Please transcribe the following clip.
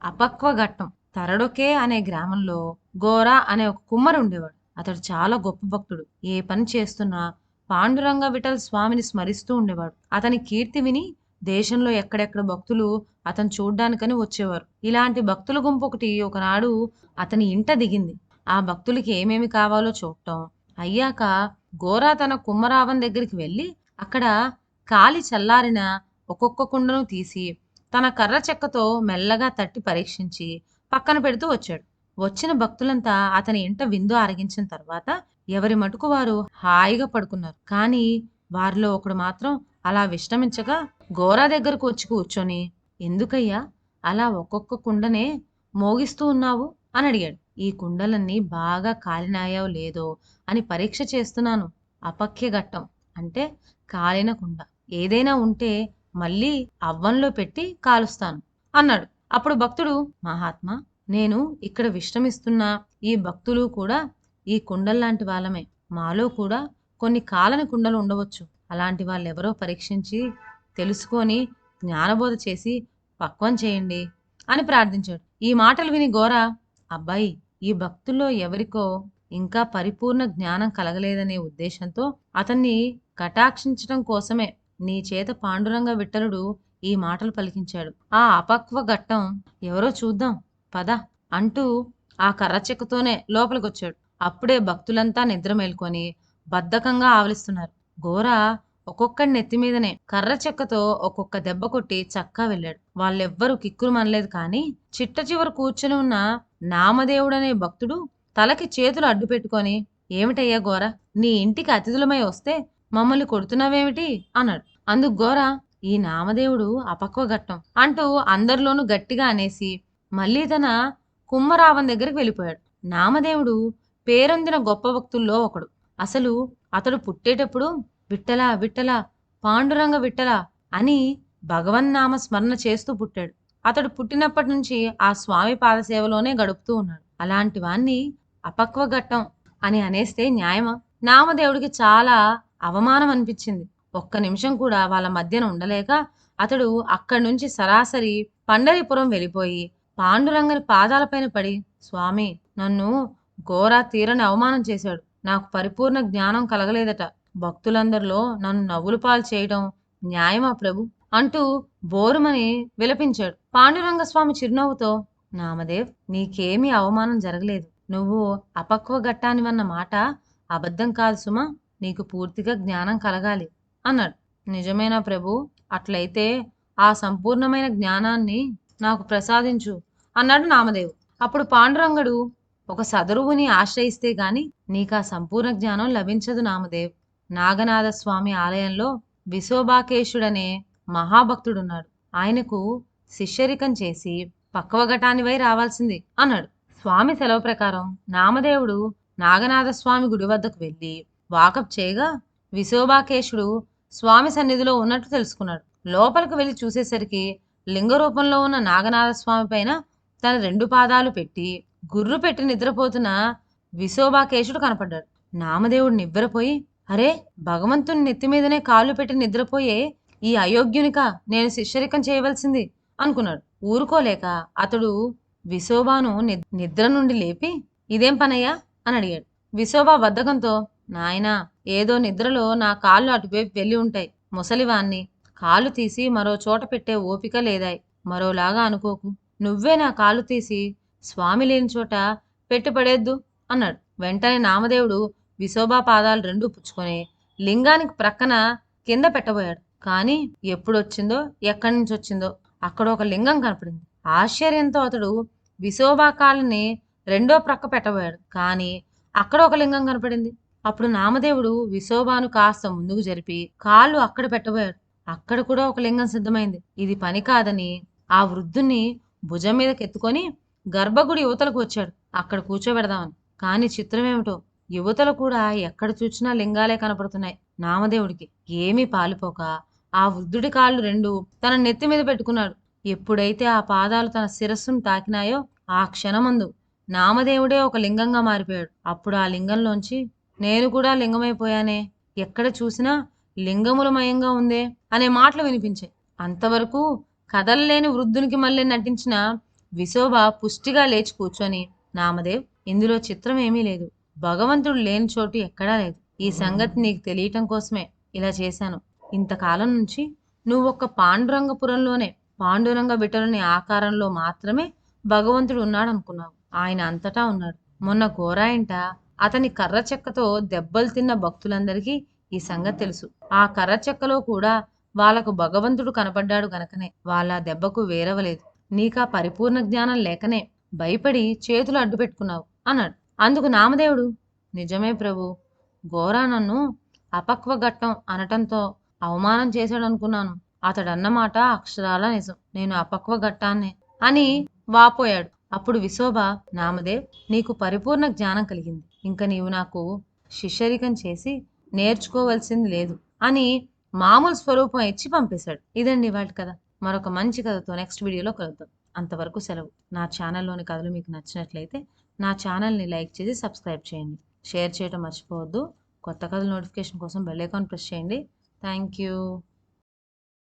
అపక్వ ఘట్టం. తరడొకే అనే గ్రామంలో గోరా అనే ఒక కుమ్మరి ఉండేవాడు. అతడు చాలా గొప్ప భక్తుడు. ఏ పని చేస్తున్నా పాండురంగ విఠల్ స్వామిని స్మరిస్తూ ఉండేవాడు. అతని కీర్తి విని దేశంలో ఎక్కడెక్కడ భక్తులు అతను చూడ్డానికని వచ్చేవారు. ఇలాంటి భక్తుల గుంపు ఒకటి ఒకనాడు అతని ఇంట దిగింది. ఆ భక్తులకి ఏమేమి కావాలో చూడటం అయ్యాక గోరా తన కుమ్మరావం దగ్గరికి వెళ్ళి అక్కడ కాలి చల్లారిన ఒక్కొక్క కుండను తీసి తన కర్ర చెక్కతో మెల్లగా తట్టి పరీక్షించి పక్కన పెడుతూ వచ్చాడు. వచ్చిన భక్తులంతా అతని ఇంట విందు ఆరగించిన తర్వాత ఎవరి మటుకు వారు హాయిగా పడుకున్నారు. కానీ వారిలో ఒకడు మాత్రం అలా విశ్రమించగా గోరా దగ్గరకు వచ్చి కూర్చొని, ఎందుకయ్యా అలా ఒక్కొక్క కుండనే మోగిస్తూ ఉన్నావు అని అడిగాడు. ఈ కుండలన్నీ బాగా కాలినాయో లేదో అని పరీక్ష చేస్తున్నాను. అపక్య ఘట్టం అంటే కాలిన కుండ ఏదైనా ఉంటే మళ్ళీ అవ్వంలో పెట్టి కాలుస్తాను అన్నాడు. అప్పుడు భక్తుడు, మహాత్మా, నేను ఇక్కడ విశ్రమిస్తున్న ఈ భక్తులు కూడా ఈ కుండల్లాంటి వాళ్ళమే. మాలో కూడా కొన్ని కాలని కుండలు ఉండవచ్చు. అలాంటి వాళ్ళెవరో పరీక్షించి తెలుసుకొని జ్ఞానబోధ చేసి పక్వం చేయండి అని ప్రార్థించాడు. ఈ మాటలు విని గోరా, అబ్బాయి, ఈ భక్తుల్లో ఎవరికో ఇంకా పరిపూర్ణ జ్ఞానం కలగలేదనే ఉద్దేశంతో అతన్ని కటాక్షించటం కోసమే నీ చేత పాండురంగ విఠలుడు ఈ మాటలు పలికించాడు. ఆ అపక్వ ఘట్టం ఎవరో చూద్దాం పద అంటూ ఆ కర్ర చెక్కతోనే లోపలికొచ్చాడు. అప్పుడే భక్తులంతా నిద్ర మేల్కొని బద్ధకంగా ఆవలిస్తున్నారు. గోరా ఒక్కొక్కడి నెత్తి మీదనే కర్ర చెక్కతో ఒక్కొక్క దెబ్బ కొట్టి చక్కా వెళ్ళాడు. వాళ్ళెవ్వరూ కిక్కురు మనలేదు. కానీ చిట్ట చివర కూర్చుని ఉన్న నామదేవుడనే భక్తుడు తలకి చేతులు అడ్డు పెట్టుకొని, ఏమిటయ్యా గోరా, నీ ఇంటికి అతిథులమై వస్తే మమ్మల్ని కొడుతున్నావేమిటి అన్నాడు. అందుకు గోరా, ఈ నామదేవుడు అపక్వ ఘట్టం అంటూ అందరిలోనూ గట్టిగా అనేసి మళ్ళీ తన కుమ్మరావం దగ్గరికి వెళ్ళిపోయాడు. నామదేవుడు పేరొందిన గొప్ప భక్తుల్లో ఒకడు. అసలు అతడు పుట్టేటప్పుడు విట్టలా విట్టలా పాండురంగ విట్టలా అని భగవన్నామ స్మరణ చేస్తూ పుట్టాడు. అతడు పుట్టినప్పటి నుంచి ఆ స్వామి పాదసేవలోనే గడుపుతూ ఉన్నాడు. అలాంటి వాణ్ణి అపక్వ ఘట్టం అని అనేస్తే న్యాయమా? నామదేవుడికి చాలా అవమానం అనిపించింది. ఒక్క నిమిషం కూడా వాళ్ళ మధ్యన ఉండలేక అతడు అక్కడి నుంచి సరాసరి పండరీపురం వెళ్ళిపోయి పాండురంగని పాదాలపైన పడి, స్వామి, నన్ను ఘోర తీరని అవమానం చేశాడు. నాకు పరిపూర్ణ జ్ఞానం కలగలేదట. భక్తులందరిలో నన్ను నవ్వుల పాలు చేయడం న్యాయమా ప్రభు అంటూ బోరుమని విలపించాడు. పాండురంగ స్వామి చిరునవ్వుతో, నామదేవ్, నీకేమీ అవమానం జరగలేదు. నువ్వు అపక్వ ఘట్టానివన్న మాట అబద్ధం కాదు సుమా. నీకు పూర్తిగా జ్ఞానం కలగాలి అన్నాడు. నిజమేనా ప్రభు? అట్లయితే ఆ సంపూర్ణమైన జ్ఞానాన్ని నాకు ప్రసాదించు అన్నాడు నామదేవు. అప్పుడు పాండురంగడు, ఒక సదరువుని ఆశ్రయిస్తే గాని నీకా సంపూర్ణ జ్ఞానం లభించదు నామదేవ్. నాగనాథ స్వామి ఆలయంలో విశోభాకేశుడనే మహాభక్తుడున్నాడు. ఆయనకు శిష్యరికం చేసి పక్వఘటానివై రావాల్సింది అన్నాడు. స్వామి సెలవు ప్రకారం నామదేవుడు నాగనాథ స్వామి గుడి వద్దకు వెళ్ళి వాకప్ చేయగా విశోభాకేశుడు స్వామి సన్నిధిలో ఉన్నట్టు తెలుసుకున్నాడు. లోపలికి వెళ్ళి చూసేసరికి లింగ రూపంలో ఉన్న నాగనాథ స్వామి పైన తన 2 పాదాలు పెట్టి గుర్రు పెట్టి నిద్రపోతున్న విశోభాకేశుడు కనపడ్డాడు. నామదేవుడు నివ్వెరపోయి, అరే, భగవంతుని నెత్తి మీదనే కాళ్ళు పెట్టి నిద్రపోయే ఈ అయోగ్యునికా నేను శిష్యరికం చేయవలసింది అనుకున్నాడు. ఊరుకోలేక అతడు విశోభాను నిద్ర నుండి లేపి, ఇదేం పనయ్యా అని అడిగాడు. విశోభా బద్ధకంతో, నాయనా, ఏదో నిద్రలో నా కాళ్ళు అటువైపు వెళ్ళి ఉంటాయి. ముసలివాణ్ణి, కాళ్ళు తీసి మరో చోట పెట్టే ఓపిక లేదాయి. మరోలాగా అనుకోకు. నువ్వే నా కాళ్ళు తీసి స్వామి లేని చోట పెట్టి పడేద్దు అన్నాడు. వెంటనే నామదేవుడు విశోభా పాదాలు 2 పుచ్చుకొని లింగానికి ప్రక్కన కింద పెట్టబోయాడు. కానీ ఎప్పుడొచ్చిందో ఎక్కడి నుంచి వచ్చిందో అక్కడ ఒక లింగం కనపడింది. ఆశ్చర్యంతో అతడు విశోభా కాళ్ళని 2వ ప్రక్క పెట్టబోయాడు. కానీ అక్కడ ఒక లింగం కనపడింది. అప్పుడు నామదేవుడు విశోభాను కాస్త ముందుకు జరిపి కాళ్ళు అక్కడ పెట్టబోయాడు. అక్కడ కూడా ఒక లింగం సిద్ధమైంది. ఇది పని కాదని ఆ వృద్ధుణ్ణి భుజం మీదకెత్తుకొని గర్భగుడి యువతలకు వచ్చాడు, అక్కడ కూర్చోబెడదామని. కానీ చిత్రమేమిటో, యువతలు కూడా ఎక్కడ చూచినా లింగాలే కనపడుతున్నాయి. నామదేవుడికి ఏమీ పాలుపోక ఆ వృద్ధుడి కాళ్ళు 2 తన నెత్తి మీద పెట్టుకున్నాడు. ఎప్పుడైతే ఆ పాదాలు తన శిరస్సును తాకినాయో ఆ క్షణమందు నామదేవుడే ఒక లింగంగా మారిపోయాడు. అప్పుడు ఆ లింగంలోంచి, నేను కూడా లింగమైపోయానే, ఎక్కడ చూసినా లింగములమయంగా ఉందే అనే మాటలు వినిపించాయి. అంతవరకు కదలలేని వృద్ధునికి మళ్ళీ నటించిన విశోబ పుష్టిగా లేచి కూర్చొని, నామదేవ్, ఇందులో చిత్రం ఏమీ లేదు. భగవంతుడు లేని చోటు ఎక్కడా లేదు. ఈ సంగతి నీకు తెలియటం కోసమే ఇలా చేశాను. ఇంతకాలం నుంచి నువ్వొక్క పాండురంగపురంలోనే పాండురంగ విఠలుని ఆకారంలో మాత్రమే భగవంతుడు ఉన్నాడనుకున్నావు. ఆయన అంతటా ఉన్నాడు. మొన్న గోరాయింట అతని కర్ర చెక్కతో దెబ్బలు తిన్న భక్తులందరికీ ఈ సంగతి తెలుసు. ఆ కర్ర చెక్కలో కూడా వాళ్ళకు భగవంతుడు కనపడ్డాడు గనకనే వాళ్ళ దెబ్బకు వేరవలేదు. నీకా పరిపూర్ణ జ్ఞానం లేకనే భయపడి చేతులు అడ్డు పెట్టుకున్నావు అన్నాడు. అందుకు నామదేవుడు, నిజమే ప్రభు, గోరా నన్ను అపక్వఘట్టం అనటంతో అవమానం చేశాడనుకున్నాను. అతడన్నమాట అక్షరాల నిజం. నేను అపక్వఘట్టాన్నే అని వాపోయాడు. అప్పుడు విశోబ, నామదేవ్, నీకు పరిపూర్ణ జ్ఞానం కలిగింది. ఇంక నీవు నాకు శిష్యరికం చేసి నేర్చుకోవలసింది లేదు అని మామూలు స్వరూపం ఇచ్చి పంపేశాడు. ఇదండి వాళ్ళ కథ. మరొక మంచి కథతో నెక్స్ట్ వీడియోలో కలుద్దాం. అంతవరకు సెలవు. నా ఛానల్లోని కథలు మీకు నచ్చినట్లయితే నా ఛానల్ని లైక్ చేసి సబ్స్క్రైబ్ చేయండి. షేర్ చేయడం మర్చిపోవద్దు. కొత్త కథల నోటిఫికేషన్ కోసం బెల్ ఐకాన్ ప్రెస్ చేయండి. Thank you.